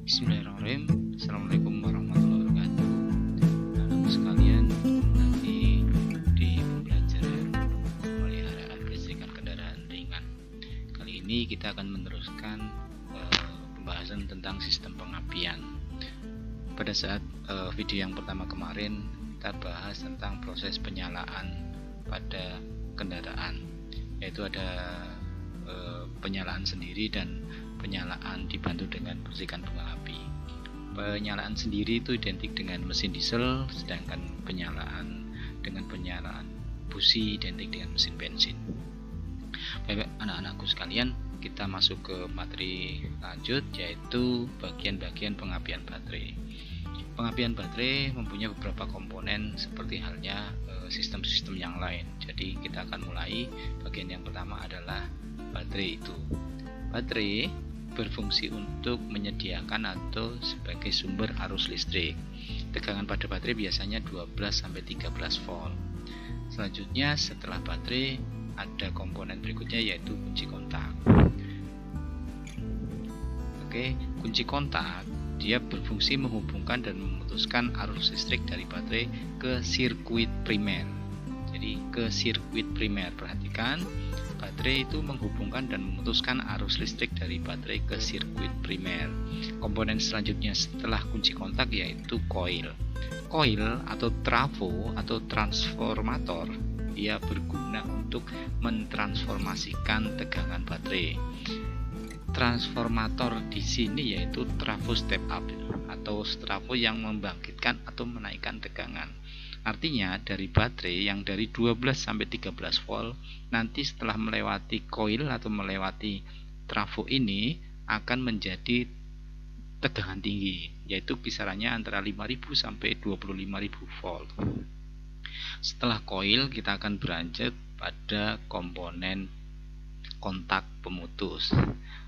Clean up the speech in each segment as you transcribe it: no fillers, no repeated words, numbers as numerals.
Bismillahirrahmanirrahim. Assalamualaikum warahmatullahi wabarakatuh. Anak sekalian, lagi di pembelajaran pemeliharaan kelistrikan kendaraan ringan. Kali ini kita akan meneruskan pembahasan tentang sistem pengapian. Pada saat video yang pertama kemarin kita bahas tentang proses penyalaan pada kendaraan, yaitu ada penyalaan sendiri dan penyalaan dibantu dengan percikan bunga api. Penyalaan sendiri itu identik dengan mesin diesel, sedangkan penyalaan busi identik dengan mesin bensin. Baik anak-anakku sekalian, kita masuk ke materi lanjut, yaitu bagian-bagian pengapian baterai. Pengapian baterai mempunyai beberapa komponen seperti halnya sistem-sistem yang lain. Jadi kita akan mulai. Bagian yang pertama adalah baterai itu. Baterai berfungsi untuk menyediakan atau sebagai sumber arus listrik. Tegangan pada baterai biasanya 12-13 volt. Selanjutnya setelah baterai ada komponen berikutnya, yaitu kunci kontak. Oke, kunci kontak dia berfungsi menghubungkan dan memutuskan arus listrik dari baterai ke sirkuit primer. Jadi ke sirkuit primer, perhatikan, baterai itu menghubungkan dan memutuskan arus listrik dari baterai ke sirkuit primer. Komponen selanjutnya setelah kunci kontak yaitu koil. Koil atau trafo atau transformator, dia berguna untuk mentransformasikan tegangan baterai. Transformator di sini yaitu trafo step up atau trafo yang membangkitkan atau menaikkan tegangan. Artinya dari baterai yang dari 12-13 volt nanti setelah melewati koil atau melewati trafo ini akan menjadi tegangan tinggi, yaitu kisarannya antara 5000 sampai 25000 volt. Setelah koil kita akan beranjak pada komponen kontak pemutus.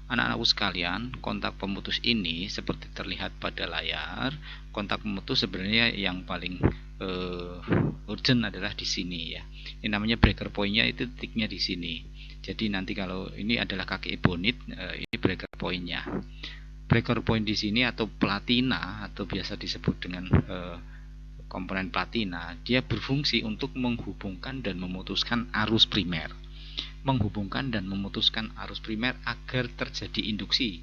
Anak-anakku sekalian, kontak pemutus ini seperti terlihat pada layar. Kontak pemutus sebenarnya yang paling urgent adalah di sini ya. Ini namanya breaker point-nya, itu titiknya di sini. Jadi nanti kalau ini adalah kaki ebonit, ini breaker point-nya. Breaker point di sini atau platina atau biasa disebut dengan komponen platina, dia berfungsi untuk menghubungkan dan memutuskan arus primer. Menghubungkan dan memutuskan arus primer agar terjadi induksi.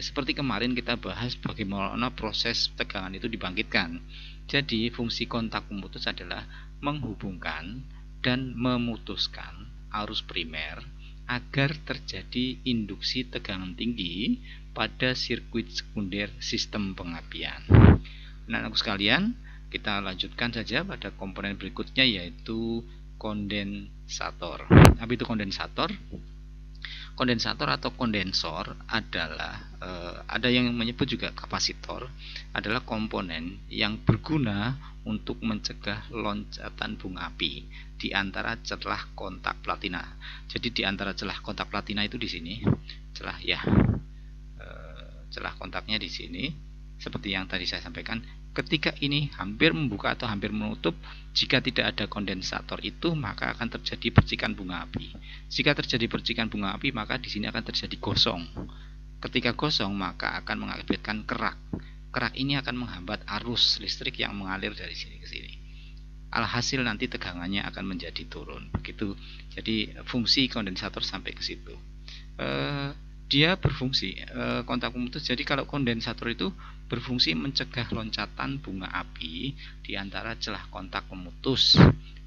Seperti kemarin kita bahas bagaimana proses tegangan itu dibangkitkan. Jadi fungsi kontak pemutus adalah menghubungkan dan memutuskan arus primer agar terjadi induksi tegangan tinggi pada sirkuit sekunder sistem pengapian. Nah, anak-anakku sekalian, kita lanjutkan saja pada komponen berikutnya, yaitu kondensator. Apa itu kondensator? Kondensator atau kondensor adalah ada yang menyebut juga kapasitor, adalah komponen yang berguna untuk mencegah loncatan bunga api di antara celah kontak platina. Jadi di antara celah kontak platina itu di sini, celah ya, celah kontaknya di sini. Seperti yang tadi saya sampaikan, ketika ini hampir membuka atau hampir menutup, jika tidak ada kondensator itu maka akan terjadi percikan bunga api. Jika terjadi percikan bunga api maka di sini akan terjadi gosong. Ketika gosong maka akan mengakibatkan kerak. Kerak ini akan menghambat arus listrik yang mengalir dari sini ke sini. Alhasil nanti tegangannya akan menjadi turun. Begitu. Jadi fungsi kondensator sampai ke situ. Dia berfungsi kontak pemutus. Jadi kalau kondensator itu berfungsi mencegah loncatan bunga api di antara celah kontak pemutus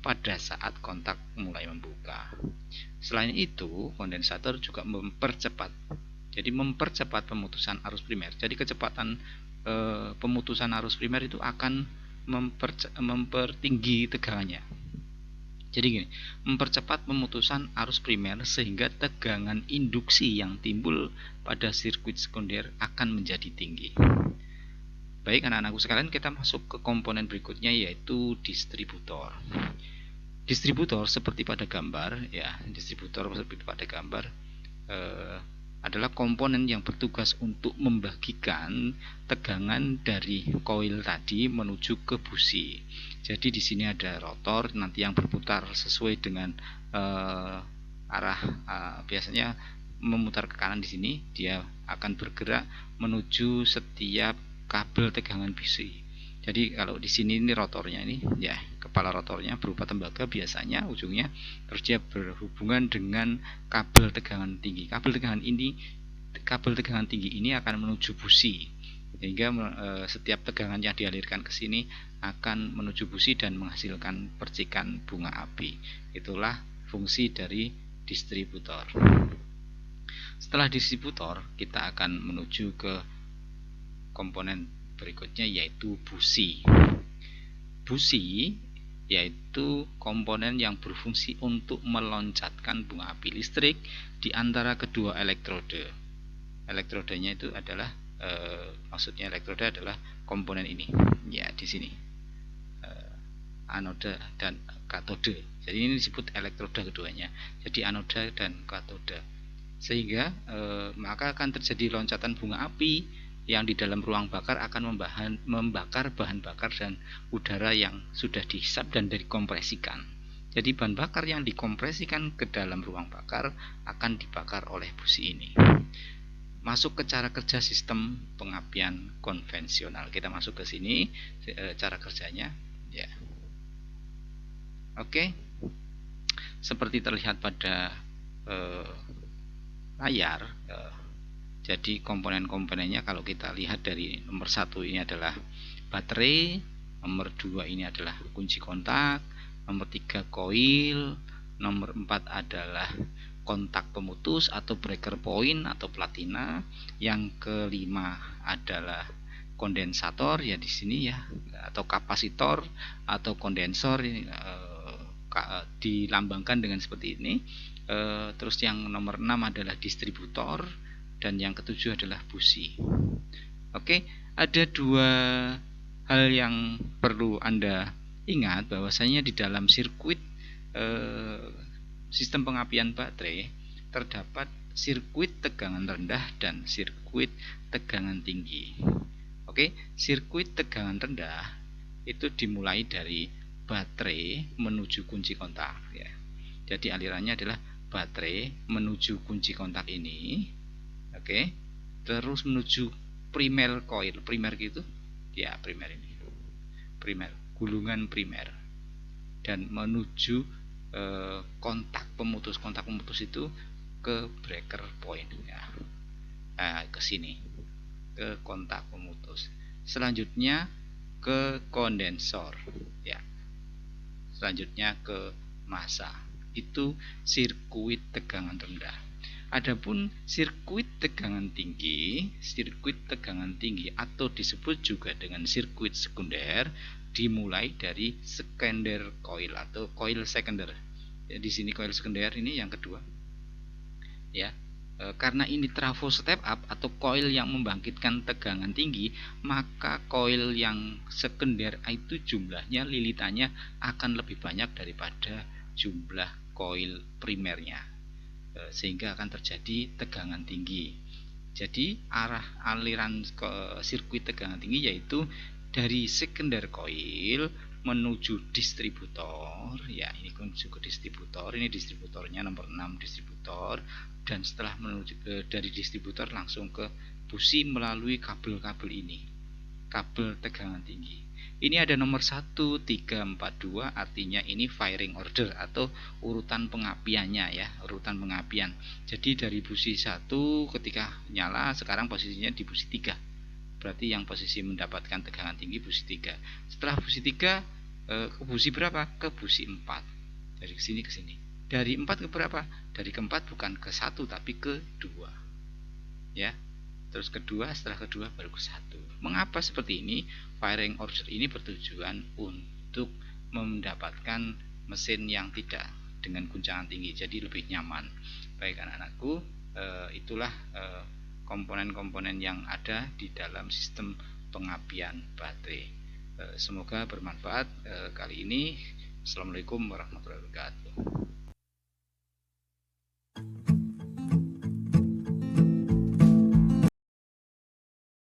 pada saat kontak mulai membuka. Selain itu, kondensator juga mempercepat. Jadi mempercepat pemutusan arus primer. Jadi kecepatan pemutusan arus primer itu akan mempertinggi tegangannya. Jadi gini, mempercepat pemutusan arus primer sehingga tegangan induksi yang timbul pada sirkuit sekunder akan menjadi tinggi. Baik anak-anakku sekalian, kita masuk ke komponen berikutnya, yaitu distributor. Distributor seperti pada gambar ya, distributor seperti pada gambar adalah komponen yang bertugas untuk membagikan tegangan dari koil tadi menuju ke busi. Jadi di sini ada rotor nanti yang berputar sesuai dengan arah biasanya memutar ke kanan di sini, dia akan bergerak menuju setiap kabel tegangan busi. Jadi kalau di sini ini rotornya ini, ya kepala rotornya berupa tembaga biasanya ujungnya, terus dia berhubungan dengan kabel tegangan tinggi. Kabel tegangan tinggi ini akan menuju busi, sehingga setiap tegangan yang dialirkan ke sini akan menuju busi dan menghasilkan percikan bunga api. Itulah fungsi dari distributor. Setelah distributor, kita akan menuju ke komponen berikutnya, yaitu busi. Busi yaitu komponen yang berfungsi untuk meloncatkan bunga api listrik di antara kedua elektrode. Elektrodenya itu adalah maksudnya elektrode adalah komponen ini, ya di sini, anoda dan katode. Jadi ini disebut elektroda keduanya. Jadi anoda dan katode. Sehingga maka akan terjadi loncatan bunga api yang di dalam ruang bakar akan membakar bahan bakar dan udara yang sudah dihisap dan dikompresikan. Jadi bahan bakar yang dikompresikan ke dalam ruang bakar akan dibakar oleh busi ini. Masuk ke cara kerja sistem pengapian konvensional. Kita masuk ke sini cara kerjanya, ya. Oke. Seperti terlihat pada layar, jadi komponen-komponennya kalau kita lihat dari nomor 1 ini adalah baterai, nomor 2 ini adalah kunci kontak, nomor 3 koil, nomor 4 adalah kontak pemutus atau breaker point atau platina, yang kelima adalah kondensator, ya di sini ya, atau kapasitor atau kondensor, ini dilambangkan dengan seperti ini. Terus yang nomor 6 adalah distributor, dan yang ketujuh adalah busi. Oke, ada dua hal yang perlu Anda ingat, bahwasanya di dalam sirkuit sistem pengapian baterai terdapat sirkuit tegangan rendah dan sirkuit tegangan tinggi. Oke, sirkuit tegangan rendah itu dimulai dari baterai menuju kunci kontak, ya. Jadi alirannya adalah baterai menuju kunci kontak ini, oke, terus menuju primer coil. Primer gitu, ya, primer ini, primer, gulungan primer, dan menuju kontak pemutus. Kontak pemutus itu ke breaker point, ya. Ke sini, ke kontak pemutus. Selanjutnya ke kondensor, ya. Selanjutnya ke massa. Itu sirkuit tegangan rendah. Adapun sirkuit tegangan tinggi atau disebut juga dengan sirkuit sekunder, dimulai dari sekunder coil atau coil sekunder. Ya, di sini coil sekunder ini yang kedua, ya. Karena ini trafo step up atau coil yang membangkitkan tegangan tinggi, maka coil yang sekunder itu jumlahnya, lilitannya akan lebih banyak daripada jumlah coil primernya, sehingga akan terjadi tegangan tinggi. Jadi arah aliran ke sirkuit tegangan tinggi yaitu dari sekunder coil menuju distributor, ya, ini menuju ke distributor. Ini distributornya nomor 6 distributor, dan setelah menuju dari distributor langsung ke busi melalui kabel-kabel ini, kabel tegangan tinggi. Ini ada nomor 1, 3, 4, 2, artinya ini firing order atau urutan pengapiannya, ya, urutan pengapian. Jadi dari busi 1 ketika nyala, sekarang posisinya di busi 3. Berarti yang posisi mendapatkan tegangan tinggi busi 3. Setelah busi 3 ke busi berapa? Ke busi 4. Dari sini ke sini. Dari 4 ke berapa? Dari keempat bukan ke 1 tapi ke 2. Ya. Terus kedua, setelah kedua baru ke 1. Mengapa seperti ini? Firing order ini bertujuan untuk mendapatkan mesin yang tidak dengan guncangan tinggi, jadi lebih nyaman. Baik anak-anakku, itulah komponen-komponen yang ada di dalam sistem pengapian baterai. Semoga bermanfaat kali ini. Assalamualaikum warahmatullahi wabarakatuh.